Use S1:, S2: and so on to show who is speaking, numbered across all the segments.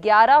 S1: 11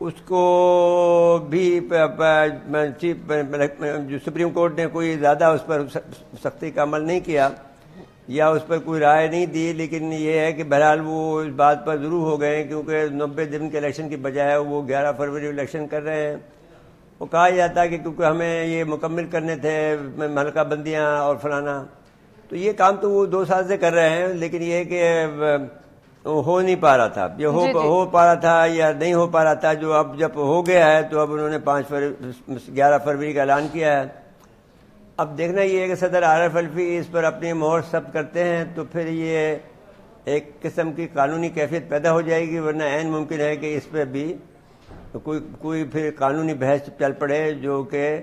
S2: اس کو بھی جو سپریم کورٹ نے کوئی زیادہ اس پر سختی کا عمل نہیں کیا یا اس پر کوئی رائے نہیں دی، لیکن یہ ہے کہ بہرحال وہ اس بات پر ضرور ہو گئے کیونکہ 90 دن کے الیکشن کی بجائے وہ 11 فروری الیکشن کر رہے ہیں۔ وہ کہا جاتا ہے کہ کیونکہ ہمیں یہ مکمل کرنے تھے حلقہ بندیاں اور فلانا، تو یہ کام تو وہ 2 سال سے کر رہے ہیں، لیکن یہ کہ ہو نہیں پا رہا تھا، یہ ہو پا رہا تھا یا نہیں ہو پا رہا تھا، جو اب جب ہو گیا ہے تو اب انہوں نے 11 فروری کا اعلان کیا ہے۔ اب دیکھنا یہ ہے کہ صدر عارف الفی اس پر اپنی مہر ثبت کرتے ہیں تو پھر یہ ایک قسم کی قانونی کیفیت پیدا ہو جائے گی، ورنہ عین ممکن ہے کہ اس پہ بھی کوئی پھر قانونی بحث چل پڑے جو کہ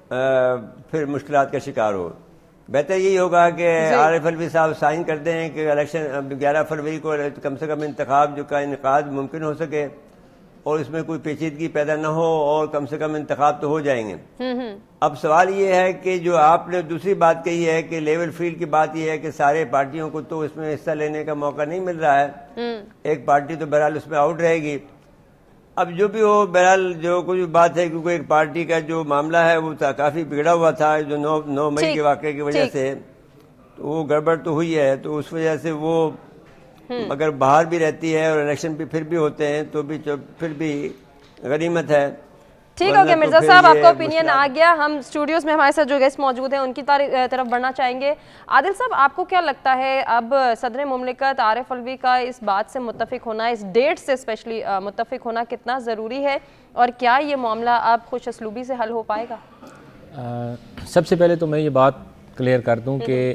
S2: پھر مشکلات کا شکار ہو۔ بہتر یہی ہوگا کہ عارف الفی صاحب سائن کر دیں کہ الیکشن 11 فروری کو کم سے کم انتخاب جو کا انعقاد ممکن ہو سکے اور اس میں کوئی پیچیدگی پیدا نہ ہو، اور کم سے کم انتخاب تو ہو جائیں گے۔ اب سوال یہ ہے کہ جو آپ نے دوسری بات کہی ہے کہ لیول فیلڈ کی بات یہ ہے کہ سارے پارٹیوں کو تو اس میں حصہ لینے کا موقع نہیں مل رہا ہے، ایک پارٹی تو بہرحال اس میں آؤٹ رہے گی۔ اب جو بھی ہو بہرحال جو کچھ بات ہے، کیونکہ ایک پارٹی کا جو معاملہ ہے وہ کافی بگڑا ہوا تھا جو 9 مئی کے واقعے کی وجہ سے، تو وہ گڑبڑ تو ہوئی ہے، تو اس وجہ سے وہ اگر باہر بھی رہتی ہے اور الیکشن بھی پھر بھی ہوتے ہیں تو بھی پھر بھی غنیمت ہے۔
S1: ٹھیک ہو گیا مرزا صاحب، آپ کا اوپینین آ گیا۔ ہم اسٹوڈیوز میں ہمارے ساتھ جو گیسٹ موجود ہیں ان کی طرف بڑھنا چاہیں گے۔ عادل صاحب، آپ کو کیا لگتا ہے اب صدر مملکت عارف الفی کا اس بات سے متفق ہونا، اس ڈیٹ سے اسپیشلی متفق ہونا کتنا ضروری ہے، اور کیا یہ معاملہ اب خوش اسلوبی سے حل ہو پائے گا؟
S3: سب سے پہلے تو میں یہ بات کلیئر کر دوں کہ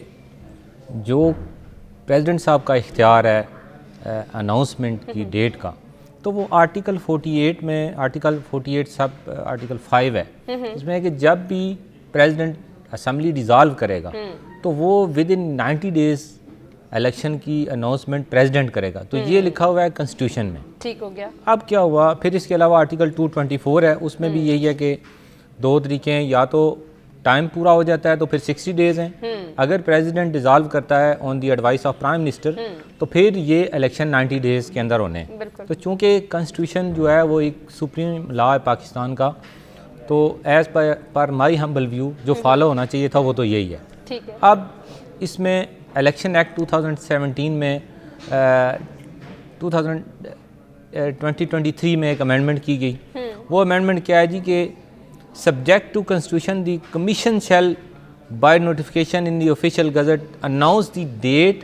S3: جو پریزیڈنٹ صاحب کا اختیار ہے اناؤنسمنٹ کی ڈیٹ کا، تو وہ آرٹیکل 48 میں آرٹیکل 48 سب آرٹیکل 5 ہے، اس میں ہے کہ جب بھی پریزیڈنٹ اسمبلی ڈیزالو کرے گا تو وہ ود ان 90 ڈیز الیکشن کی اناؤنسمنٹ پریزیڈنٹ کرے گا، تو یہ لکھا ہوا ہے کنسٹیٹیوشن میں۔
S1: ٹھیک ہو گیا۔
S3: اب کیا ہوا پھر اس کے علاوہ آرٹیکل 224 ہے، اس میں بھی یہی ہے کہ 2 طریقے ہیں، یا تو ٹائم پورا ہو جاتا ہے تو پھر 60 ڈیز ہیں، اگر پریزیڈنٹ ڈیزالو کرتا ہے آن دی ایڈوائس آف پرائم منسٹر تو پھر یہ الیکشن 90 ڈیز کے اندر ہونے ہیں۔ تو چونکہ کنسٹیٹیوشن جو ہے وہ ایک سپریم لا ہے پاکستان کا، تو ایز پر مائی ہمبل ویو جو فالو ہونا چاہیے تھا وہ تو یہی ہے۔ اب اس میں الیکشن ایکٹ 2017 میں 2023 میں ایک امینڈمنٹ کی گئی۔ وہ امینڈمنٹ کیا ہے جی کہ subject to constitution the commission shall by notification in the official gazette announce the date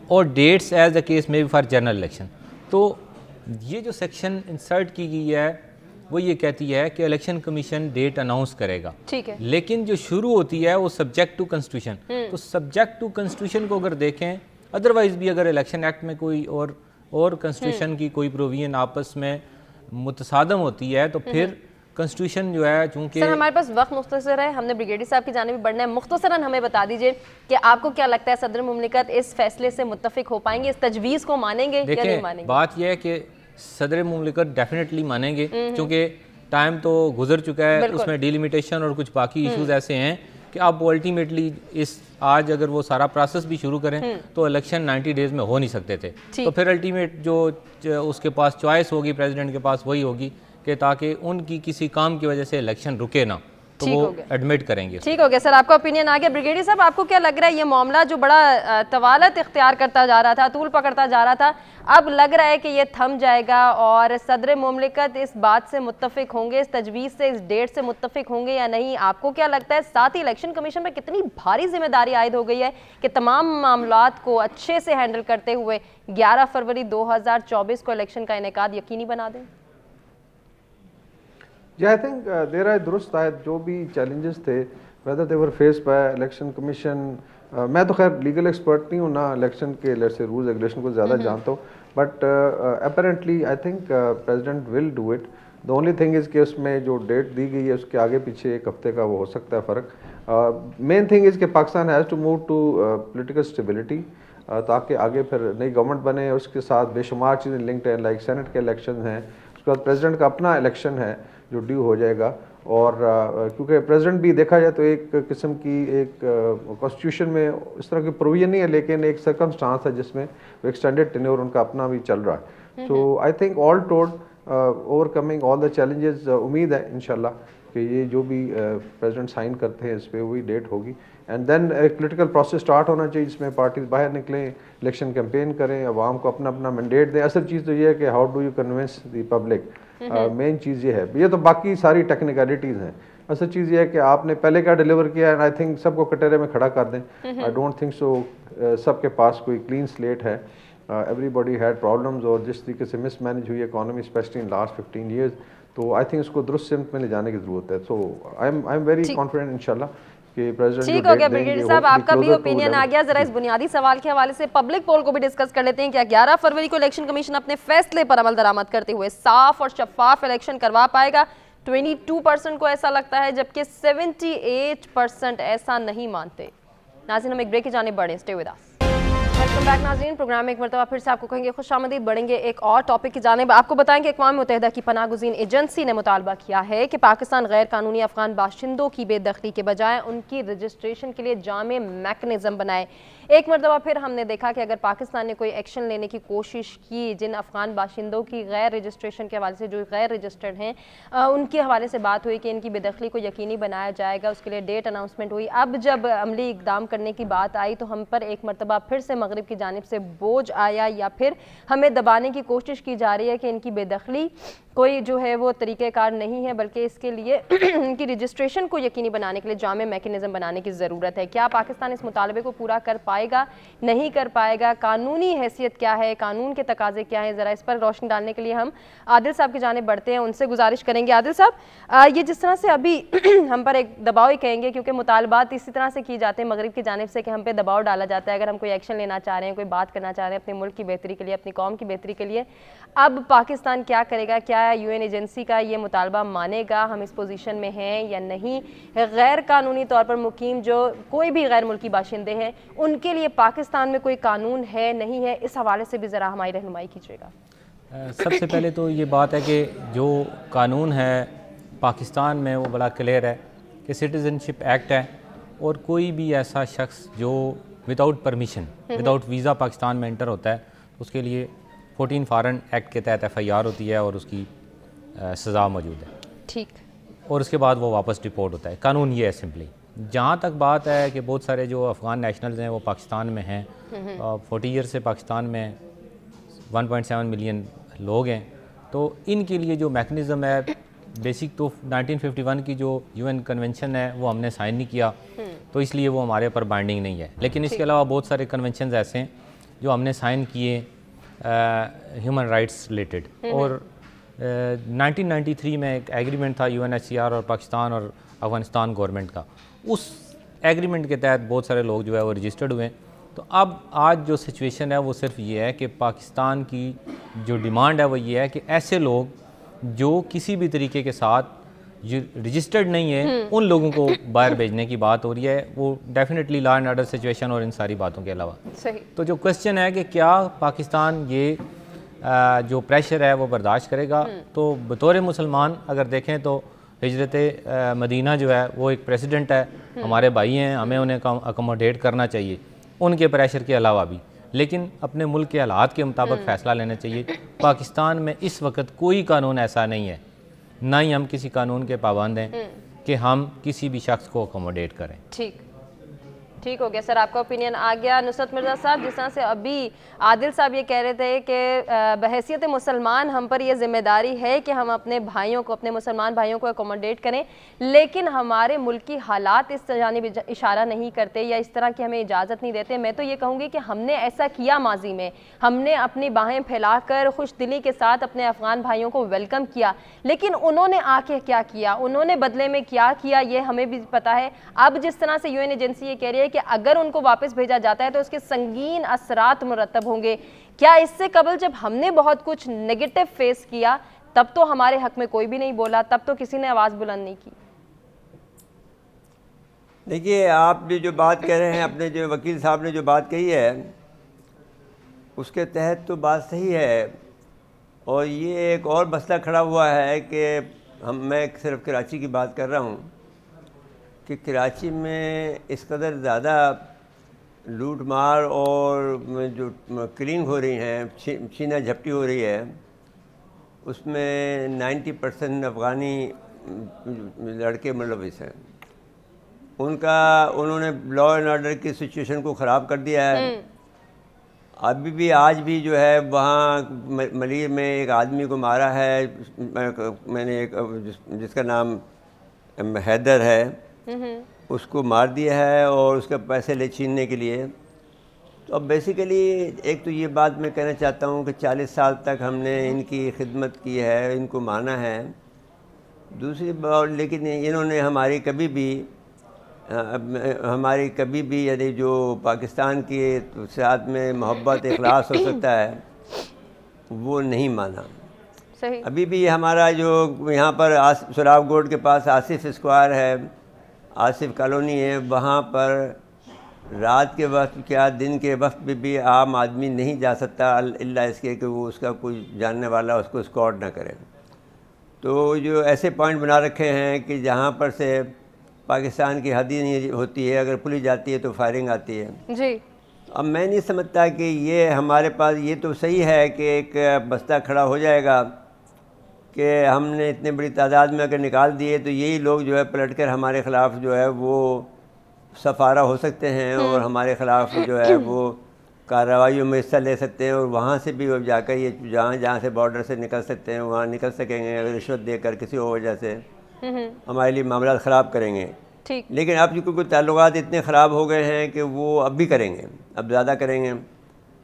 S3: or dates as the case may be for general election۔ تو یہ جو سیکشن انسرٹ کی گئی ہے وہ یہ کہتی ہے کہ الیکشن کمیشن ڈیٹ اناؤنس کرے گا، لیکن جو شروع ہوتی ہے وہ سبجیکٹ ٹو کنسٹیٹیوشن۔ تو سبجیکٹ ٹو کنسٹیٹیوشن کو اگر دیکھیں، ادروائز بھی اگر الیکشن ایکٹ میں کوئی اور کنسٹیٹیوشن کی کوئی پروویژن آپس میں متصادم ہوتی ہے تو پھر کنسٹیٹیوشن جو ہے چونکہ
S1: سر ہمارے پاس وقت مختصر ہے، ہم نے بریگیڈیئر صاحب کی جانب بڑھنا ہے، مختصراً ہمیں بتا دیجئے کہ آپ کو کیا لگتا ہے صدر مملکت اس فیصلے سے متفق ہو پائیں گے، اس تجویز کو مانیں گے یا نہیں مانیں گے؟
S3: بات یہ ہے کہ صدر مملکت ڈیفینیٹلی مانیں گے، چونکہ ٹائم تو گزر چکا ہے، اس میں ڈیلیمیٹیشن اور کچھ باقی ایشوز ایسے ہیں کہ اب الٹیمیٹلی آج اگر وہ سارا پروسیس بھی شروع کریں تو الیکشن 90 ڈیز میں ہو نہیں سکتے تھے، تو پھر الٹیمیٹ جو اس کے پاس چوائس ہوگی پریزیڈنٹ کے پاس وہی ہوگی کہ تاکہ ان کی کسی کام کی وجہ سے الیکشن رکے نہ، تو وہ ایڈمٹ کریں گے۔
S1: ٹھیک ہو گیا سر، آپ کا اوپینین آ گیا۔ بریگیڈیئر صاحب، آپ کو کیا لگ رہا ہے یہ معاملہ جو بڑا طوالت اختیار کرتا جا رہا تھا، طول پکڑتا جا رہا تھا، اب لگ رہا ہے کہ یہ تھم جائے گا اور صدر مملکت اس بات سے متفق ہوں گے، اس تجویز سے، اس ڈیٹ سے متفق ہوں گے یا نہیں؟ آپ کو کیا لگتا ہے؟ ساتھ ہی الیکشن کمیشن پر کتنی بھاری ذمہ داری عائد ہو گئی ہے کہ تمام معاملات کو اچھے سے ہینڈل کرتے ہوئے 11 فروری 2024 کو الیکشن کا انعقاد یقینی بنا دیں؟
S4: Yeah, I think there are درست ہے جو بھی چیلنجز تھے whether they were faced by election commission، میں تو خیر لیگل ایکسپرٹ نہیں ہوں، نہ الیکشن کے رولز ریگولیشن کو زیادہ جانتا ہوں، but apparently I think president will do it. the only thing is کہ اس میں جو ڈیٹ دی گئی ہے اس کے آگے پیچھے ایک ہفتے کا وہ ہو سکتا ہے فرق۔ مین تھنگ از کہ Pakistan has to move to political stability, تاکہ آگے پھر نئی گورنمنٹ بنے، اس کے ساتھ بے شمار چیزیں لنکڈ ہیں، لائک سینٹ کے الیکشن ہیں، اس کے بعد پریزیڈنٹ کا اپنا الیکشن ہے جو ڈیو ہو جائے گا، اور کیونکہ پریزیڈنٹ بھی دیکھا جائے تو ایک قسم کی ایک کانسٹیٹیوشن میں اس طرح کی پروویژن نہیں ہے، لیکن ایک سرکمسٹانس ہے جس میں ایکسٹینڈیڈ ٹینیور ان کا اپنا بھی چل رہا ہے۔ So I think all told overcoming all the challenges. امید ہے انشاءاللہ کہ یہ جو بھی پریزیڈنٹ سائن کرتے ہیں اس پہ وہی ڈیٹ ہوگی. اینڈ دین ایک پولیٹیکل پروسیس اسٹارٹ ہونا چاہیے جس میں پارٹیز باہر نکلیں, الیکشن کیمپین کریں, عوام کو اپنا اپنا مینڈیٹ دیں. اصل چیز تو یہ ہے کہ how do you convince the public, main چیز یہ ہے. یہ تو باقی ساری ٹیکنیکلٹیز ہیں. اصل چیز یہ ہے کہ آپ نے پہلے کیا ڈیلیور کیا ہے. آئی تھنک سب کو کٹہرے میں کھڑا کر دیں. آئی ڈونٹ تھنک سو سب کے پاس کوئی کلین سلیٹ ہے. ایوری باڈی ہیڈ پرابلمز, اور جس طریقے سے مس مینج ہوئی economy especially in last 15 years, تو آئی تھنک اس کو درست سمت میں لے جانے کی ضرورت ہے. So I am very confident انشاءاللہ کہ پریزیڈنٹ
S1: ٹھیک ہو گیا. بریگیڈیئر صاحب آپ کا بھی اوپینین آ گیا. ذرا اس بنیادی سوال کے حوالے سے پبلک پول کو بھی ڈسکس کر لیتے ہیں. کیا 11 فروری کو الیکشن کمیشن اپنے فیصلے پر عمل درآمد کرتے ہوئے صاف اور شفاف الیکشن کروا پائے گا؟ 22% کو ایسا لگتا ہے جبکہ 78% ایسا نہیں مانتے. ناظرین ہم ایک بریک کی جانب بڑھیں. Stay with us. Welcome back ناظرین. پروگرام میں ایک مرتبہ پھر سے آپ کو کہیں گے خوش آمدید. بڑھیں گے ایک اور ٹاپک کی جانب. آپ کو بتائیں کہ اقوام متحدہ کی پناہ گزین ایجنسی نے مطالبہ کیا ہے کہ پاکستان غیر قانونی افغان باشندوں کی بے دخلی کے بجائے ان کی رجسٹریشن کے لیے جامع میکنزم بنائے. ایک مرتبہ پھر ہم نے دیکھا کہ اگر پاکستان نے کوئی ایکشن لینے کی کوشش کی جن افغان باشندوں کی غیر رجسٹریشن کے حوالے سے جو غیر رجسٹرڈ ہیں ان کے حوالے سے بات ہوئی کہ ان کی بے دخلی کو یقینی بنایا جائے گا, اس کے لیے ڈیٹ اناؤنسمنٹ ہوئی. اب جب عملی اقدام کرنے کی بات آئی تو ہم پر ایک مرتبہ پھر سے مغرب کی جانب سے بوجھ آیا یا پھر ہمیں دبانے کی کوشش کی جا رہی ہے کہ ان کی بے دخلی کوئی جو ہے وہ طریقہ کار نہیں ہے بلکہ اس کے لیے ان کی رجسٹریشن کو یقینی بنانے کے لیے جامع میکنزم بنانے کی ضرورت ہے. کیا پاکستان اس مطالبے کو پورا کر پائے گا, نہیں کر پائے گا؟ قانونی حیثیت کیا ہے, قانون کے تقاضے کیا ہیں؟ ذرا اس پر روشنی ڈالنے کے لیے ہم عادل صاحب کی جانب بڑھتے ہیں, ان سے گزارش کریں گے. عادل صاحب یہ جس طرح سے ابھی ہم پر ایک دباؤ ہی کہیں گے کیونکہ مطالبات اسی طرح سے کی جاتے ہیں مغرب کی جانب سے کہ ہم پہ دباؤ ڈالا جاتا ہے اگر ہم کوئی ایکشن لینا چاہ رہے ہیں, کوئی بات کرنا چاہ رہے ہیں اپنے ملک کی بہتری کے لیے, اپنی قوم کی بہتری کے لیے. اب پاکستان کیا کرے گا؟ کیا یو این ایجنسی کا یہ مطالبہ مانے گا؟ ہم اس پوزیشن میں ہیں یا نہیں؟ غیر قانونی طور پر مقیم جو کوئی بھی غیر ملکی باشندے ہیں ان کے لیے پاکستان میں کوئی قانون ہے نہیں ہے, اس حوالے سے بھی ذرا ہماری رہنمائی کیجیے گا.
S3: سب سے پہلے تو یہ بات ہے کہ جو قانون ہے پاکستان میں وہ بڑا کلیئر ہے کہ سٹیزن شپ ایکٹ ہے, اور کوئی بھی ایسا شخص جو without permission without visa Pakistan میں انٹر ہوتا ہے اس کے لیے 14 فارن ایکٹ کے تحت FIR ہوتی ہے اور اس کی سزا موجود ہے. ٹھیک. اور اس کے بعد وہ واپس ڈپورٹ ہوتا ہے. قانون یہ ہے سمپلی. جہاں تک بات ہے کہ بہت سارے جو افغان نیشنلز ہیں وہ پاکستان میں ہیں, 40 ایئر سے پاکستان میں 1.7 ملین لوگ ہیں, تو ان کے لیے جو میکنزم ہے بیسک تو 1951 کی جو UN کنونشن ہے وہ ہم نے سائن نہیں کیا تو اس لیے وہ ہمارے پر بائنڈنگ نہیں ہے. لیکن اس کے علاوہ بہت سارے کنونشنز ایسے ہیں جو ہم نے سائن کیے ہیومن رائٹس ریلیٹڈ. اور 1993 میں ایک ایگریمنٹ تھا UNHCR اور پاکستان اور افغانستان گورنمنٹ کا, اس ایگریمنٹ کے تحت بہت سارے لوگ جو ہے وہ رجسٹرڈ ہوئے ہیں. تو اب آج جو سچویشن ہے وہ صرف یہ ہے کہ پاکستان کی جو ڈیمانڈ ہے وہ یہ ہے کہ ایسے لوگ جو کسی بھی طریقے کے ساتھ رجسٹرڈ نہیں ہے ان لوگوں کو باہر بھیجنے کی بات ہو رہی ہے. وہ definitely law and order situation اور ان ساری باتوں کے علاوہ. تو جو کوشچن ہے کہ کیا پاکستان یہ جو پریشر ہے وہ برداشت کرے گا, تو بطور مسلمان اگر دیکھیں تو ہجرت مدینہ جو ہے وہ ایک پریسیڈنٹ ہے, ہمارے بھائی ہیں, ہمیں انہیں اکوموڈیٹ کرنا چاہیے ان کے پریشر کے علاوہ بھی, لیکن اپنے ملک کے حالات کے مطابق فیصلہ لینا چاہیے. پاکستان میں اس وقت کوئی قانون ایسا نہیں ہے, نہ ہی ہم کسی قانون کے پابند ہیں کہ ہم کسی بھی شخص کو اکوموڈیٹ کریں.
S1: ٹھیک ہو گیا سر, آپ کا اوپینین آ گیا. نصرت مرزا صاحب, جس طرح سے ابھی عادل صاحب یہ کہہ رہے تھے کہ بحیثیت مسلمان ہم پر یہ ذمہ داری ہے کہ ہم اپنے بھائیوں کو, اپنے مسلمان بھائیوں کو اکوموڈیٹ کریں, لیکن ہمارے ملکی حالات اس جانب اشارہ نہیں کرتے یا اس طرح کی ہمیں اجازت نہیں دیتے. میں تو یہ کہوں گی کہ ہم نے ایسا کیا ماضی میں, ہم نے اپنی باہیں پھیلا کر خوش دلی کے ساتھ اپنے افغان بھائیوں کو ویلکم کیا, لیکن انہوں نے آ کے کیا کیا, انہوں نے بدلے میں کیا کیا یہ ہمیں بھی پتہ ہے. اب جس طرح سے UN ایجنسی یہ کہہ رہی ہے کہ اگر ان کو واپس بھیجا جاتا ہے تو اس کے سنگین اثرات مرتب ہوں گے, کیا اس سے قبل جب ہم نے بہت کچھ نیگیٹو فیس کیا تب تو ہمارے حق میں کوئی بھی نہیں بولا, تب تو کسی نے آواز بلند نہیں کی؟
S2: دیکھیے, آپ جو بات کہہ رہے ہیں, اپنے جو وکیل صاحب نے جو بات کہی ہے اس کے تحت تو بات صحیح ہے. اور یہ ایک اور مسئلہ کھڑا ہوا ہے کہ میں صرف کراچی کی بات کر رہا ہوں کہ کراچی میں اس قدر زیادہ لوٹ مار اور جو کلنگ ہو رہی ہیں, چھینا جھپٹی ہو رہی ہے, اس میں 90% افغانی لڑکے ملوث ہیں. انہوں نے لا اینڈ آرڈر کی سچویشن کو خراب کر دیا ہے. ابھی بھی آج بھی جو ہے وہاں ملیر میں ایک آدمی کو مارا ہے, میں نے ایک جس کا نام حیدر ہے, اس کو مار دیا ہے اور اس کے پیسے لے چھیننے کے لیے. تو اب بیسیکلی ایک تو یہ بات میں کہنا چاہتا ہوں کہ 40 سال تک ہم نے ان کی خدمت کی ہے, ان کو مانا ہے. دوسری بات لیکن انہوں نے ہماری کبھی بھی یعنی جو پاکستان کے ساتھ میں محبت اخلاص ہو سکتا ہے وہ نہیں مانا.
S1: صحیح.
S2: ابھی بھی ہمارا جو یہاں پر سراب گوڈ کے پاس آصف اسکوائر ہے, آصف کالونی ہے, وہاں پر رات کے وقت کیا دن کے وقت بھی عام آدمی نہیں جا سکتا الا اس کے کہ وہ اس کا کوئی جاننے والا اس کو اسکارٹ نہ کرے. تو جو ایسے پوائنٹ بنا رکھے ہیں کہ جہاں پر سے پاکستان کی حد ہی نہیں ہوتی ہے, اگر پولیس جاتی ہے تو فائرنگ آتی ہے.
S1: جی.
S2: اب میں نہیں سمجھتا کہ یہ ہمارے پاس یہ تو صحیح ہے کہ ایک بستہ کھڑا ہو جائے گا کہ ہم نے اتنی بڑی تعداد میں اگر نکال دیے تو یہی لوگ جو ہے پلٹ کر ہمارے خلاف جو ہے وہ سفارہ ہو سکتے ہیں اور ہمارے خلاف جو ہے وہ کارروائیوں میں حصہ لے سکتے ہیں, اور وہاں سے بھی جا کر یہ جہاں سے بارڈر سے نکل سکتے ہیں وہاں نکل سکیں گے اگر رشوت دے کر کسی اور وجہ سے ہمارے لیے معاملات خراب کریں گے. لیکن اب کوئی تعلقات اتنے خراب ہو گئے ہیں کہ وہ اب بھی کریں گے, اب زیادہ کریں گے.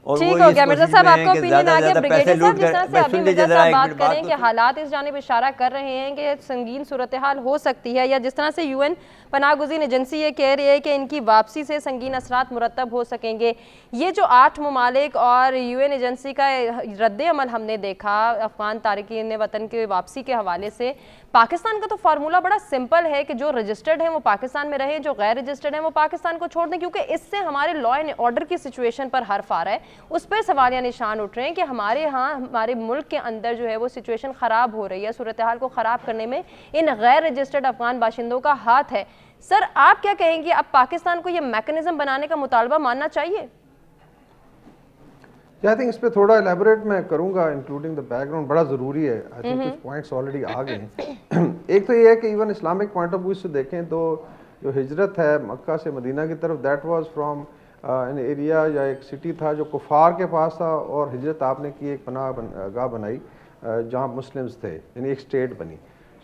S2: اور
S1: ٹھیک ہو گیا مرزا صاحب, آپ کا اوپینین آ گیا. بریگیڈیئر صاحب جس طرح سے ابھی مرزا صاحب بات کریں کہ حالات اس جانب اشارہ کر رہے ہیں کہ سنگین صورتحال ہو سکتی ہے, یا جس طرح سے یو این پناہ گزین ایجنسی یہ کہہ رہی ہے کہ ان کی واپسی سے سنگین اثرات مرتب ہو سکیں گے. یہ جو 8 ممالک اور یو این ایجنسی کا رد عمل ہم نے دیکھا افغان تارکین وطن کے واپسی کے حوالے سے, پاکستان کا تو فارمولہ بڑا سمپل ہے کہ جو رجسٹرڈ ہیں وہ پاکستان میں رہیں, جو غیر رجسٹرڈ ہیں وہ پاکستان کو چھوڑ دیں, کیونکہ اس سے ہمارے لا اینڈ آرڈر کی سچویشن پر حرف آ رہا ہے. اس پر سوالیہ نشان اٹھ رہے ہیں کہ ہمارے ہاں ہمارے ملک کے اندر جو ہے وہ سچویشن خراب ہو رہی ہے, صورتحال کو خراب کرنے میں ان غیر رجسٹرڈ افغان باشندوں کا ہاتھ ہے. سر آپ کیا کہیں گے, اب پاکستان کو یہ میکنزم بنانے کا مطالبہ ماننا چاہیے؟
S4: آئی تھنک اس پہ تھوڑا الیبوریٹ میں کروں گا, انکلوڈنگ دا بیک گراؤنڈ, بڑا ضروری ہے. آئی تھنک کچھ پوائنٹس آلریڈی آ گئے ہیں. ایک تو یہ ہے کہ even Islamic point of view سے دیکھیں تو جو ہجرت ہے مکہ سے مدینہ کی طرف, that was from in area یا ایک سٹی تھا جو کفار کے پاس تھا, اور ہجرت آپ نے کی ایک پناہ گاہ بنائی جہاں مسلمز تھے, یعنی ایک اسٹیٹ بنی.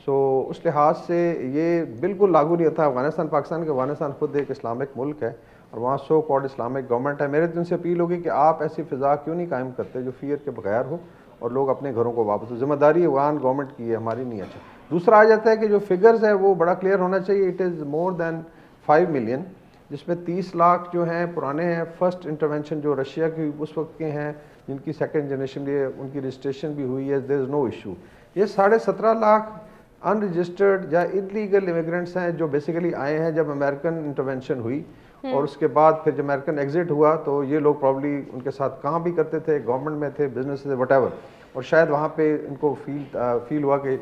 S4: سو اس لحاظ سے یہ بالکل لاگو نہیں تھا. افغانستان پاکستان کے افغانستان خود ایک اسلامک ملک ہے اور وہاں سو کالڈ اسلامک گورنمنٹ ہے. میرے تو ان سے اپیل ہوگی کہ آپ ایسی فضا کیوں نہیں قائم کرتے جو فیئر کے بغیر ہو اور لوگ اپنے گھروں کو واپس ہو. ذمہ داری افغان گورنمنٹ کی ہے, ہماری نہیں. اچھا, دوسرا آ جاتا ہے کہ جو فگرز ہے وہ بڑا کلیئر ہونا چاہیے. It is more then 5 million, جس میں 30 لاکھ جو ہیں پرانے ہیں, فرسٹ انٹرونشن جو رشیا کی اس وقت کے ہیں جن کی سیکنڈ جنریشن لیے ان کی رجسٹریشن بھی ہوئی ہے, دیر از نو ایشو. یہ 17.5 لاکھ ان رجسٹرڈ یا انلیگل امیگرینٹس ہیں جو بیسیکلی آئے ہیں جب امریکن انٹرونشن ہوئی, اور اس کے بعد پھر جب امریکن ایگزٹ ہوا تو یہ لوگ پرابلی ان کے ساتھ کام بھی کرتے تھے, گورنمنٹ میں تھے, بزنس تھے, وٹ ایور, اور شاید وہاں پہ ان کو فیل ہوا کہ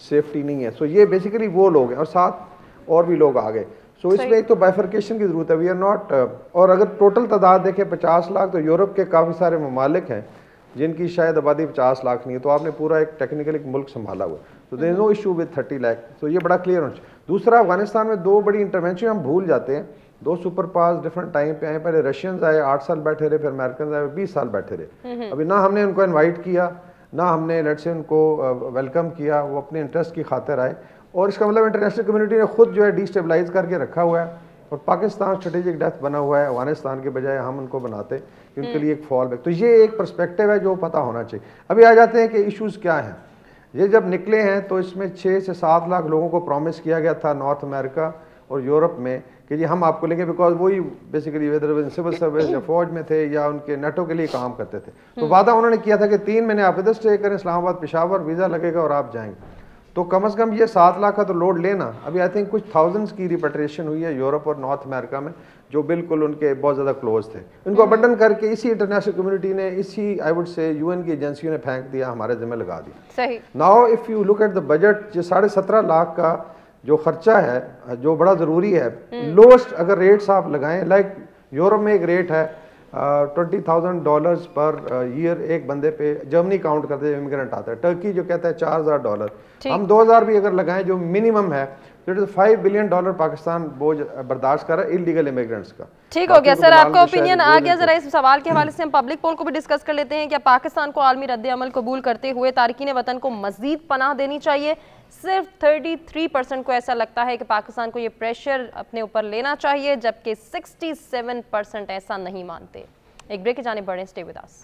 S4: سیفٹی نہیں ہے. سو یہ بیسیکلی وہ لوگ ہیں, اور ساتھ اور بھی لوگ آ گئے. سو اس میں ایک تو بائفرکیشن کی ضرورت ہے. وی آر ناٹ, اور اگر ٹوٹل تعداد دیکھیں 50 لاکھ, تو یورپ کے کافی سارے ممالک ہیں جن کی شاید آبادی 50 لاکھ نہیں ہے, تو آپ نے پورا ایک ٹیکنیکل ایک ملک سنبھالا ہوا. تو دیر از نو ایشو ود 30 لاکھ. تو یہ بڑا کلیئر ہونا چاہیے. دوسرا, افغانستان میں 2 بڑی انٹرونشن ہم بھول جاتے ہیں. 2 سپر پاورز ڈفرنٹ ٹائم پہ آئے. پہلے رشینز آئے 8 سال بیٹھے رہے, پھر امریکنز آئے 20 سال بیٹھے رہے. ابھی نہ ہم نے ان کو انوائٹ کیا, نہ ہم نے لیٹس سے ان کو ویلکم کیا, وہ اپنے انٹرسٹ کی خاطر آئے. اور اس کا مطلب انٹرنیشنل کمیونٹی نے خود جو ہے ڈی اسٹیبلائز کر کے رکھا ہوا ہے, اور پاکستان اسٹریٹجک ڈیتھ بنا ہوا ہے. افغانستان کے بجائے ہم ان کو بناتے کہ ان کے لیے ایک فال بیک. تو یہ ایک پرسپیکٹیو ہے جو پتہ ہونا چاہیے. ابھی آ جاتے ہیں کہ ایشوز کیا ہیں. یہ جب نکلے ہیں تو اس میں 6 سے 7 لاکھ لوگوں کو پرومس کیا گیا تھا نارتھ امریکہ اور یورپ میں کہ جی ہم آپ کو لیں گے, بیکاز وہی بیسیکلی ویدر سول سروس یا فوج میں تھے یا ان کے نیٹو کے لیے کام کرتے تھے. تو وعدہ انہوں نے کیا تھا کہ 3 مہینے آپ ادھر اسٹے کریں, اسلام آباد پشاور, ویزا لگے گا اور آپ جائیں گے. تو کم از کم یہ 7 لاکھ کا تو لوڈ لینا. ابھی آئی تھنک کچھ تھاؤزنڈس کی ریپیٹریشن ہوئی ہے یورپ اور نارتھ امریکہ میں جو بالکل ان کے بہت زیادہ کلوز تھے. ان کو ابنڈن کر کے اسی انٹرنیشنل کمیونٹی نے, اسی آئی وڈ سے یو این کی ایجنسیوں نے پھینک دیا, ہمارے ذمہ لگا دی.
S1: صحیح.
S4: Now if you look at the budget, یہ 17.5 لاکھ کا جو خرچہ ہے جو بڑا ضروری ہے, لوسٹ اگر ریٹس آپ لگائیں, لائک یورپ میں ایک ریٹ ہے $20,000 پر ایئر ایک بندے پہ جرمنی کاؤنٹ کرتے ہیں امیگرینٹ آتا ہے. ٹرکی جو کہتا ہے $4,000. ہم 2,000 بھی اگر لگائیں جو منیمم ہے, $5 بلین پاکستان بوجھ برداشت کر رہا ہے انلیگل امیگرینٹس کا.
S1: ٹھیک ہو گیا سر, آپ کا اوپینین آ گیا. ذرا اس سوال کے حوالے سے ہم پبلک پول کو بھی ڈسکس کر لیتے ہیں. کیا پاکستان کو عالمی رد عمل قبول کرتے ہوئے تارکین وطن کو مزید پناہ دینی چاہیے؟ صرف 33% کو ایسا لگتا ہے کہ پاکستان کو یہ پریشر اپنے اوپر لینا چاہیے, جبکہ 67% ایسا نہیں مانتے. ایک بریک کی جانب بڑھیں, stay with us.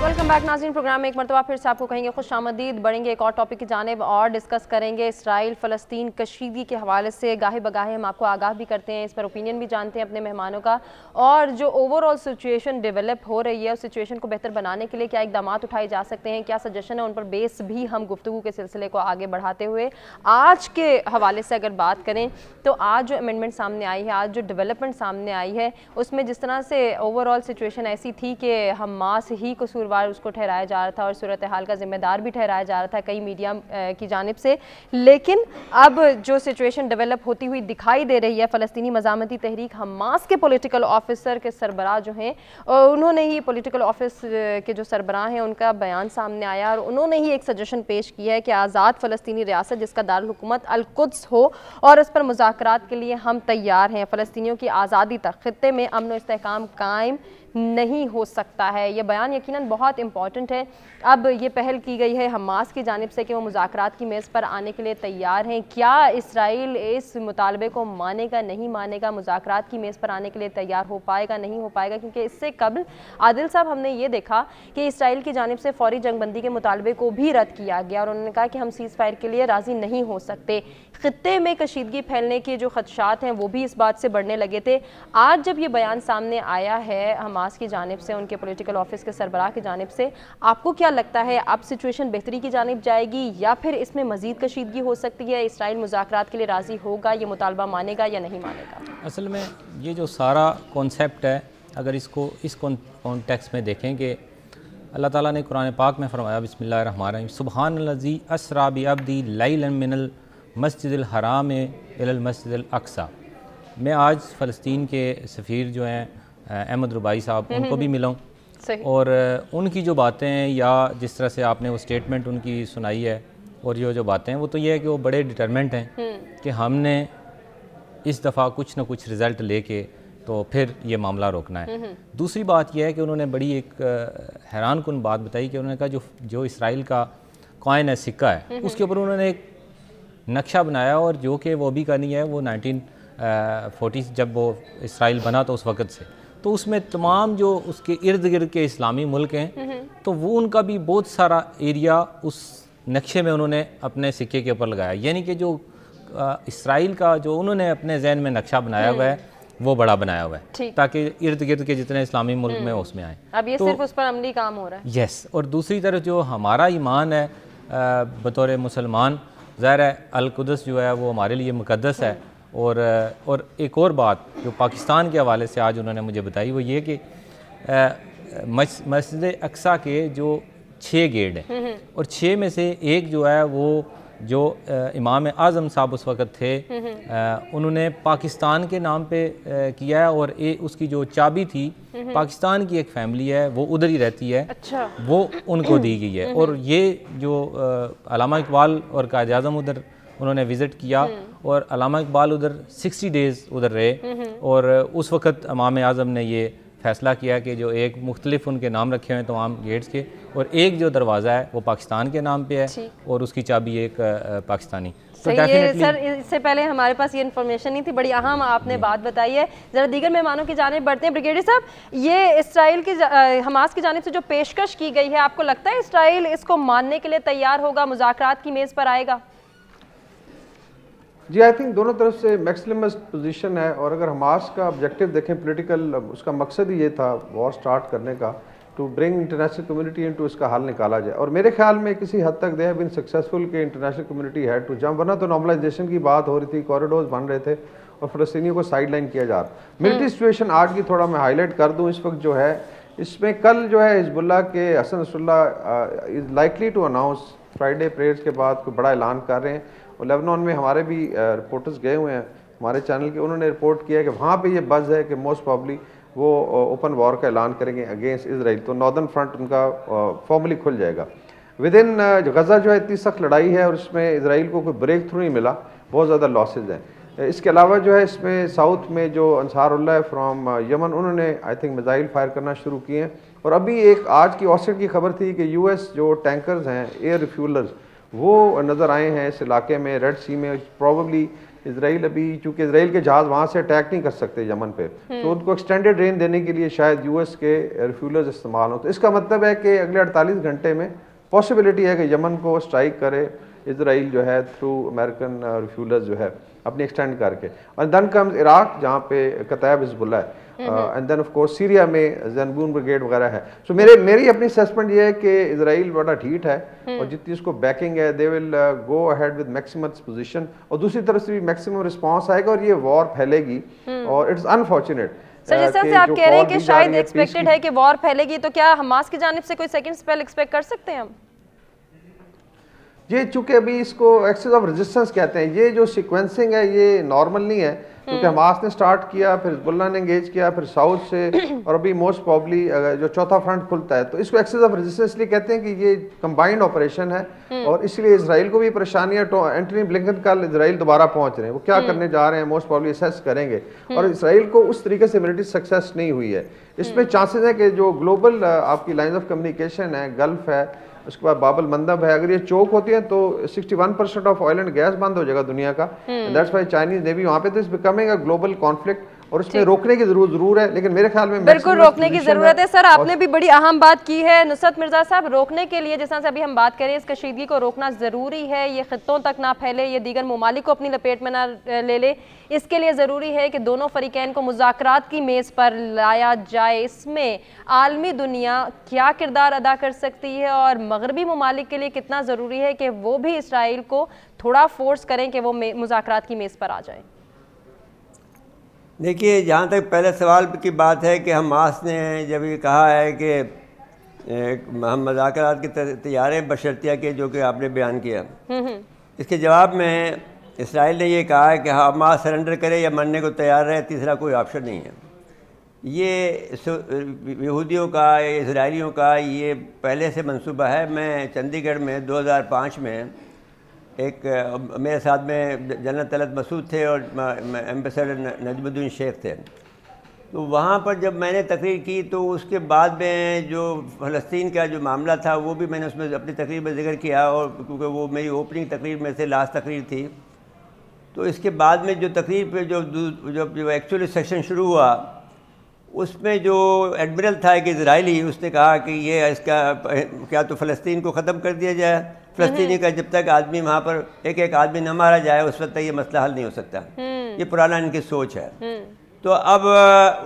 S1: Welcome back ناظرین, پروگرام میں ایک مرتبہ پھر سے آپ کو کہیں گے خوش آمدید. بڑھیں گے ایک اور ٹاپک کی جانب اور ڈسکس کریں گے اسرائیل فلسطین کشیدگی کے حوالے سے. گاہے بگاہے ہم آپ کو آگاہ بھی کرتے ہیں, اس پر اوپینین بھی جانتے ہیں اپنے مہمانوں کا, اور جو اوور آل سچویشن ڈیولپ ہو رہی ہے اس سچویشن کو بہتر بنانے کے لیے کیا اقدامات اٹھائے جا سکتے ہیں, کیا سجیشن ہے, ان پر بیس بھی ہم گفتگو کے سلسلے کو آگے بڑھاتے ہوئے آج کے حوالے سے اگر بات کریں تو آج جو امینڈمنٹ سامنے آئی ہے, آج جو ڈیولپمنٹ سامنے آئی ہے, اس میں جس طرح سے اوور آل سچویشن ایسی تھی کہ حماس ہی قصوروار اس کو ٹھہرایا جا رہا تھا اور صورتحال کا ذمہ دار بھی ٹھہرایا جا رہا تھا کئی میڈیا کی جانب سے, لیکن اب جو سچویشن ڈیولپ ہوتی ہوئی دکھائی دے رہی ہے, فلسطینی مزاحمتی تحریک حماس کے پولیٹیکل آفیسر کے سربراہ جو ہیں, انہوں نے ہی پولیٹیکل آفس کے جو سربراہ ہیں ان کا بیان سامنے آیا اور انہوں نے ہی ایک سجیشن پیش کیا ہے کہ آزاد فلسطینی ریاست جس کا دارالحکومت القدس ہو اور اس پر مذاکرات کے لیے ہم تیار ہیں. فلسطینیوں کی آزادی تک خطے میں امن و استحکام قائم نہیں ہو سکتا ہے. یہ بیان یقیناً بہت امپورٹنٹ ہے. اب یہ پہل کی گئی ہے حماس کی جانب سے کہ وہ مذاکرات کی میز پر آنے کے لیے تیار ہیں. کیا اسرائیل اس مطالبے کو مانے گا, نہیں مانے گا, مذاکرات کی میز پر آنے کے لیے تیار ہو پائے گا, نہیں ہو پائے گا؟ کیونکہ اس سے قبل عادل صاحب ہم نے یہ دیکھا کہ اسرائیل کی جانب سے فوری جنگ بندی کے مطالبے کو بھی رد کیا گیا اور انہوں نے کہا کہ ہم سیز فائر کے لیے راضی نہیں ہو سکتے. خطے میں کشیدگی پھیلنے کے جو خدشات ہیں وہ بھی اس بات سے بڑھنے لگے تھے. آج جب یہ بیان سامنے آیا ہے حماس کی جانب سے, ان کے پولیٹیکل آفس کے سربراہ کی جانب سے, آپ کو کیا لگتا ہے اب سچویشن بہتری کی جانب جائے گی یا پھر اس میں مزید کشیدگی ہو سکتی ہے؟ اسرائیل مذاکرات کے لیے راضی ہوگا, یہ مطالبہ مانے گا یا نہیں مانے گا؟
S3: اصل میں یہ جو سارا کانسیپٹ ہے, اگر اس کو اس کانٹیکس میں دیکھیں کہ اللہ تعالیٰ نے قرآن پاک میں فرمایا بسم اللہ الرحمن الرحیم, سبحان الذی اسریٰ بعبدہ لیلا من المسجد الحرام الی المسجد الاقصی. میں آج فلسطین کے سفیر جو ہیں احمد ربائی صاحب, ان کو بھی ملا ہوں, اور ان کی جو باتیں ہیں یا جس طرح سے آپ نے وہ سٹیٹمنٹ ان کی سنائی ہے, اور جو باتیں ہیں وہ تو یہ ہے کہ وہ بڑے ڈٹرمنٹ ہیں کہ ہم نے اس دفعہ کچھ نہ کچھ رزلٹ لے کے تو پھر یہ معاملہ روکنا ہے. دوسری بات یہ ہے کہ انہوں نے بڑی ایک حیران کن بات بتائی کہ انہوں نے کہا جو اسرائیل کا کوائن ہے, سکہ ہے, اس کے اوپر انہوں نے ایک نقشہ بنایا, اور جو کہ وہ بھی کرنی ہے وہ 1940 جب وہ اسرائیل بنا تو اس وقت سے, تو اس میں تمام جو اس کے ارد گرد کے اسلامی ملک ہیں تو وہ ان کا بھی بہت سارا ایریا اس نقشے میں انہوں نے اپنے سکے کے اوپر لگایا. یعنی کہ جو اسرائیل کا جو انہوں نے اپنے ذہن میں نقشہ بنایا ہوا ہے وہ بڑا بنایا ہوا ہے تاکہ ارد گرد کے جتنے اسلامی ملک میں اس میں آئیں.
S1: اب یہ صرف اس پر عملی کام ہو رہا ہے.
S3: یس. اور دوسری طرف جو ہمارا ایمان ہے بطور مسلمان, ظاہر ہے القدس جو ہے وہ ہمارے لیے مقدس ہے. اور ایک اور بات جو پاکستان کے حوالے سے آج انہوں نے مجھے بتائی وہ یہ کہ مسجد اقصیٰ کے جو 6 گیٹ ہیں, اور 6 میں سے ایک جو ہے وہ جو امام اعظم صاحب اس وقت تھے انہوں نے پاکستان کے نام پہ کیا ہے, اور اس کی جو چابی تھی پاکستان کی ایک فیملی ہے وہ ادھر ہی رہتی ہے, وہ ان کو دی گئی ہے. اور یہ جو علامہ اقبال اور قائد اعظم ادھر انہوں نے وزٹ کیا, اور علامہ اقبال ادھر 60 ڈیز ادھر رہے, اور اس وقت امام اعظم نے یہ فیصلہ کیا کہ جو ایک مختلف ان کے نام رکھے ہوئے تمام گیٹس کے, اور ایک جو دروازہ ہے وہ پاکستان کے نام پہ ہے اور اس کی چابی ایک پاکستانی.
S1: سر اس سے پہلے ہمارے پاس یہ انفارمیشن نہیں تھی, بڑی اہم آپ نے بات بتائی ہے. ذرا دیگر مہمانوں کی جانب بڑھتے ہیں. بریگیڈیئر صاحب, یہ اسرائیل کی حماس کی جانب سے جو پیشکش کی گئی ہے, آپ کو لگتا ہے اسرائیل اس کو ماننے کے لیے تیار ہوگا, مذاکرات کی میز پر آئے گا؟
S4: جی آئی تھنک دونوں طرف سے میکسیمم پوزیشن ہے, اور اگر حماس کا آبجیکٹیو دیکھیں پولیٹیکل, اس کا مقصد ہی یہ تھا وار سٹارٹ کرنے کا, to bring international community into, اس کا حل نکالا جائے. اور میرے خیال میں کسی حد تک دے ہیو بین سکسیزفل کہ international community had to jump, ورنہ تو نارملائزیشن کی بات ہو رہی تھی, کوریڈورز بن رہے تھے اور فلسطینیوں کو سائڈ لائن کیا جا رہا. ملٹری سچویشن آج کی تھوڑا میں ہائی لائٹ کر دوں اس وقت جو ہے, اس میں کل جو ہے حزب اللہ کے Hassan Nasrallah is likely to announce Friday prayers کے بعد کوئی بڑا اعلان کر رہے ہیں. اور لیبنان میں ہمارے بھی رپورٹرز گئے ہوئے ہیں ہمارے چینل کے, انہوں نے رپورٹ کیا کہ وہاں پہ یہ بز ہے کہ موسٹ پرابلی وہ اوپن وار کا اعلان کریں گے اگینسٹ اسرائیل تو ناردرن فرنٹ ان کا فارملی کھل جائے گا. ود ان غزہ جو ہے اتنی سخت لڑائی ہے اور اس میں اسرائیل کو کوئی بریک تھرو نہیں ملا, بہت زیادہ لاسز ہیں. اس کے علاوہ جو ہے اس میں ساؤتھ میں جو انصار اللہ ہے فرام یمن, انہوں نے آئی تھنک میزائل فائر کرنا شروع کیے ہیں. اور ابھی ایک آج کی آسٹریٹ کی خبر تھی کہ یو ایس جو ٹینکرز ہیں ایئر ریفیولرز وہ نظر آئے ہیں اس علاقے میں ریڈ سی میں. پروبیبلی اسرائیل ابھی چونکہ اسرائیل کے جہاز وہاں سے اٹیک نہیں کر سکتے یمن پہ, تو ان کو ایکسٹینڈیڈ رینج دینے کے لیے شاید یو ایس کے ریفیولرز استعمال ہوں. تو اس کا مطلب ہے کہ اگلے 48 گھنٹے میں پاسبلٹی ہے کہ یمن کو اسٹرائک کرے اسرائیل جو ہے تھرو امریکن ریفیولرز جو ہے اپنی ایکسٹینڈ کر کے. اور دین کمز عراق جہاں پہ کتائب حزب اللہ ہے, and then of course Syria میں زنبون بریگیڈ وغیرہ ہے. سو میری اپنی اسیسمنٹ یہ ہے کہ اسرائیل بڑا ڈھیٹ ہے اور جتنی اس کو بیکنگ ہے they will go ahead with maximum exposition, اور دوسری طرف سے بھی میکسیمم رسپانس آئے گا اور یہ وار پھیلے گی. اور اٹس انفارچونیٹ
S1: سر جس طرح سے آپ کہہ رہے ہیں کہ شاید ایکسپیکٹڈ ہے کہ وار پھیلے گی, تو کیا حماس کی جانب سے کوئی سیکنڈ اسپیل ایکسپیکٹ کر سکتے ہیں ہم؟
S4: یہ چونکہ ابھی اس کو ایکسس آف ریزسٹنس کہتے ہیں, یہ جو سیکوینسنگ ہے یہ نارمل نہیں ہے, کیونکہ حماس نے سٹارٹ کیا, پھر حزب اللہ نے انگیج کیا, پھر ساؤتھ سے, اور ابھی موسٹ پرابلی جو چوتھا فرنٹ کھلتا ہے. تو اس کو ایکسس آف ریزسٹنس اس لیے کہتے ہیں کہ یہ کمبائنڈ آپریشن ہے, اور اس لیے اسرائیل کو بھی پریشانیاں. اینٹونی بلنکن کل اسرائیل دوبارہ پہنچ رہے ہیں, وہ کیا کرنے جا رہے ہیں موسٹ پرابلی اسیس کریں گے. اور اسرائیل کو اس طریقے سے ملٹری سکسیس نہیں ہوئی ہے. اس میں چانسز ہیں کہ جو گلوبل آپ کی لائنز آف کمیونیکیشن ہے, گلف ہے, اس کے بعد باب المندب ہے, اگر یہ چوک ہوتی ہیں تو 61% آف آئل اینڈ گیس بند ہو جائے گا دنیا کا. دیٹس وائی چائنیز نیوی وہاں پہ, تو اس بیکمنگ اے گلوبل کانفلکٹ, اور اس میں روکنے کی ضرور ہے. لیکن میرے خیال میں
S1: بالکل روکنے کی ضرورت ہے. سر آپ نے بھی بڑی اہم بات کی ہے نصرت مرزا صاحب, روکنے کے لیے جس طرح سے ابھی ہم بات کریں, اس کشیدگی کو روکنا ضروری ہے, یہ خطوں تک نہ پھیلے, یہ دیگر ممالک کو اپنی لپیٹ میں نہ لے لے. اس کے لیے ضروری ہے کہ دونوں فریقین کو مذاکرات کی میز پر لایا جائے. اس میں عالمی دنیا کیا کردار ادا کر سکتی ہے, اور مغربی ممالک کے لیے کتنا ضروری ہے کہ وہ بھی اسرائیل کو تھوڑا فورس کریں کہ وہ مذاکرات کی میز پر آ جائیں؟
S2: دیکھیے, جہاں تک پہلے سوال کی بات ہے کہ حماس نے جب یہ کہا ہے کہ ہم مذاکرات کے تیار ہیں بشرطیہ کے جو کہ آپ نے بیان کیا, اس کے جواب میں اسرائیل نے یہ کہا ہے کہ حماس سرنڈر کرے یا مرنے کو تیار رہے, تیسرا کوئی آپشن نہیں ہے. یہ یہودیوں کا, اسرائیلیوں کا یہ پہلے سے منصوبہ ہے. میں چندی گڑھ میں 2005 میں ایک میرے ساتھ میں جنرل طلعت مسعود تھے اور ایمبیسڈر نجم الدین شیخ تھے. تو وہاں پر جب میں نے تقریر کی تو اس کے بعد میں جو فلسطین کا جو معاملہ تھا وہ بھی میں نے اس میں اپنی تقریر میں ذکر کیا, اور کیونکہ وہ میری اوپننگ تقریر میں سے لاسٹ تقریر تھی. تو اس کے بعد میں جو تقریر پہ جو ایکچولی سیکشن شروع ہوا, اس میں جو ایڈمرل تھا کہ اسرائیلی, اس نے کہا کہ یہ اس کا کیا تو فلسطین کو ختم کر دیا جائے. فلسطینی کا جب تک آدمی وہاں پر ایک آدمی نہ مارا جائے اس وقت تک یہ مسئلہ حل نہیں ہو سکتا. یہ پرانا ان کی سوچ ہے. تو اب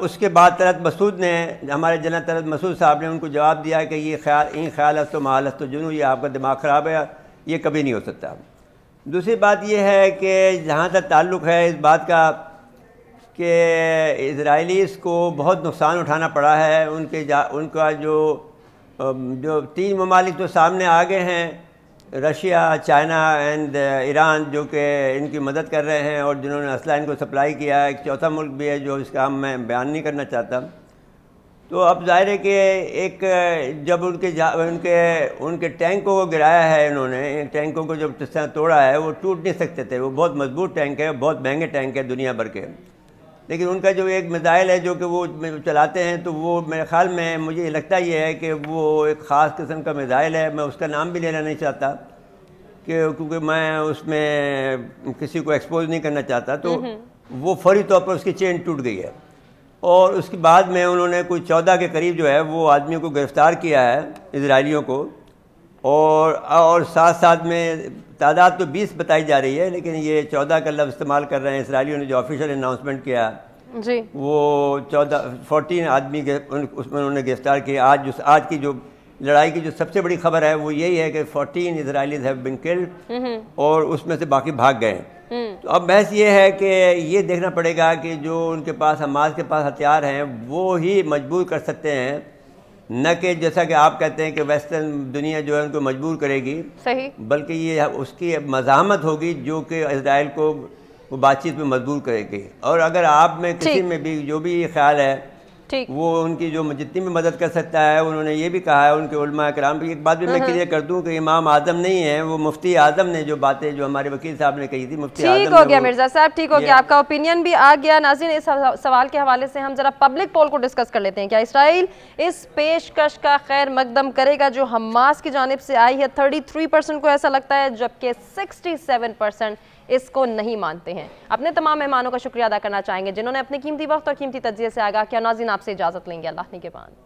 S2: اس کے بعد طلعت مسعود نے, ہمارے جنرل طلعت مسعود صاحب نے ان کو جواب دیا کہ یہ خیال است و محال است و جنو, یہ آپ کا دماغ خراب ہے, یہ کبھی نہیں ہو سکتا. دوسری بات یہ ہے کہ جہاں تک تعلق ہے اس بات کا کہ اسرائیلیز کو بہت نقصان اٹھانا پڑا ہے. ان کا جو 3 ممالک تو سامنے آ گئے ہیں, رشیا, چائنا اینڈ ایران, جو کہ ان کی مدد کر رہے ہیں اور جنہوں نے اسلحہ ان کو سپلائی کیا ہے. ایک چوتھا ملک بھی ہے جو اس کا میں بیان نہیں کرنا چاہتا. تو اب ظاہر ہے کہ ایک جب ان کے ٹینکوں کو گرایا ہے انہوں نے, ٹینکوں کو جب اس طرح توڑا ہے, وہ ٹوٹ نہیں سکتے تھے. وہ بہت مضبوط ٹینک ہے, بہت مہنگے ٹینک ہے دنیا بھر کے. لیکن ان کا جو ایک میزائل ہے جو کہ وہ چلاتے ہیں, تو وہ میرے خیال میں مجھے لگتا یہ ہے کہ وہ ایک خاص قسم کا میزائل ہے. میں اس کا نام بھی لینا نہیں چاہتا کیونکہ میں اس میں کسی کو ایکسپوز نہیں کرنا چاہتا. تو وہ فوری طور پر اس کی چین ٹوٹ گئی ہے. اور اس کے بعد میں انہوں نے کوئی 14 کے قریب جو ہے وہ آدمیوں کو گرفتار کیا ہے, اسرائیلیوں کو. اور ساتھ ساتھ میں تعداد تو 20 بتائی جا رہی ہے, لیکن یہ 14 کا لفظ استعمال کر رہے ہیں اسرائیلیوں نے. جو آفیشیل اناؤنسمنٹ کیا
S1: جی
S2: وہ 14 آدمی اس میں انہوں نے گرفتار کیا. آج کی جو لڑائی کی جو سب سے بڑی خبر ہے وہ یہی ہے کہ 14 اسرائیلیز ہیو بین کلڈ, اور اس میں سے باقی بھاگ گئے. تو اب بحث یہ ہے کہ یہ دیکھنا پڑے گا کہ جو ان کے پاس, حماس کے پاس ہتھیار ہیں, وہ ہی مجبور کر سکتے ہیں, نہ کہ جیسا کہ آپ کہتے ہیں کہ ویسٹرن دنیا جو ہے ان کو مجبور کرے گی.
S1: صحیح.
S2: بلکہ یہ اس کی مزاحمت ہوگی جو کہ اسرائیل کو بات چیت میں مجبور کرے گی. اور اگر آپ میں کسی میں بھی جو بھی یہ خیال ہے
S1: ٹھیک.
S2: وہ ان کی جو جتنی بھی مدد کر سکتا ہے. انہوں نے یہ بھی کہا ہے ان کے علماء کرام بھی. ایک بات بھی میں کلیئر کر دوں کہ امام اعظم نہیں ہے, وہ مفتی اعظم نے جو باتیں جو ہمارے وکیل صاحب نے کہی تھی, مفتی اعظم.
S1: ٹھیک ہو گیا مرزا صاحب, ٹھیک ہو گیا, آپ کا اوپینین بھی آ گیا. ناظرین اس سوال کے حوالے سے ہم ذرا پبلک پول کو ڈسکس کر لیتے ہیں. کیا اسرائیل اس پیشکش کا خیر مقدم کرے گا جو حماس کی جانب سے آئی ہے؟ 33% کو ایسا لگتا ہے, جبکہ 67% اس کو نہیں مانتے ہیں. اپنے تمام مہمانوں کا شکریہ ادا کرنا چاہیں گے جنہوں نے اپنے قیمتی وقت اور قیمتی تجزیے سے آگاہ کیا. ناظرین آپ سے اجازت لیں گے, اللہ نے کے بعد.